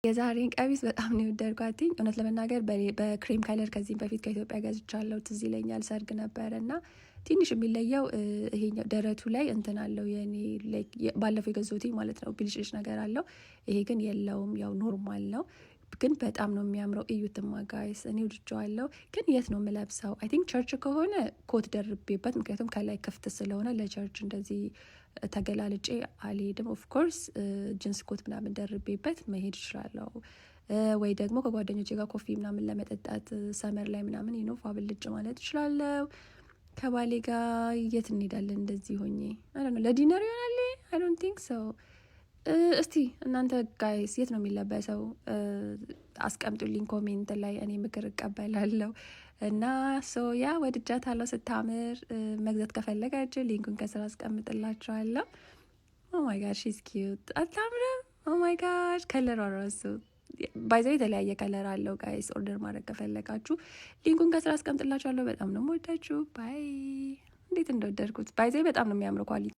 የዛሬን ቀሚስ በጣም ነው የወደድኳትኝ። እውነት ለመናገር በክሬም ከለር ከዚህም በፊት ከኢትዮጵያ ገዝቻለሁ። ትዝ ይለኛል ሰርግ ነበረ እና ትንሽ የሚለየው ይሄኛው ደረቱ ላይ እንትን አለው የኔ ባለፈው የገዛሁትኝ ማለት ነው ብልጭልጭ ነገር አለው። ይሄ ግን የለውም፣ ያው ኖርማል ነው። ግን በጣም ነው የሚያምረው። እዩትማ ጋይስ፣ እኔ ወድጄዋለሁ። ግን የት ነው የምለብሰው? አይ ቲንክ ቸርች ከሆነ ኮት ደርቤበት፣ ምክንያቱም ከላይ ክፍት ስለሆነ ለቸርች እንደዚህ ተገላልጬ አልሄድም። ኦፍኮርስ ጅንስ ኮት ምናምን ደርቤበት መሄድ እችላለሁ። ወይ ደግሞ ከጓደኞቼ ጋር ኮፊ ምናምን ለመጠጣት ሰመር ላይ ምናምን ይኖፋ ብልጭ ማለት እችላለሁ። ከባሌ ጋር የት እንሄዳለን እንደዚህ ሆኜ? ለዲነር ይሆናል። አይ ዶንት ቲንክ ሶ። እስቲ እናንተ ጋይስ የት ነው የሚለበሰው? አስቀምጡልኝ ኮሜንት ላይ፣ እኔ ምክር እቀበላለሁ። እና ያ ወድጃታለሁ። ስታምር መግዛት ከፈለጋችሁ ሊንኩን ከስራ አስቀምጥላችኋለሁ። ኦ ማይ ጋድ ሺዝ ኪዩት። አታምርም? ኦ ማይ ጋድ ከለሯ ራሱ ባይዘው የተለያየ ከለር አለው ጋይስ። ኦርደር ማድረግ ከፈለጋችሁ ሊንኩን ከስራ አስቀምጥላችኋለሁ። በጣም ነው የምወዳችሁ። ባይ። እንዴት እንደወደድኩት ባይዘው በጣም ነው የሚያምር ኳሊቲ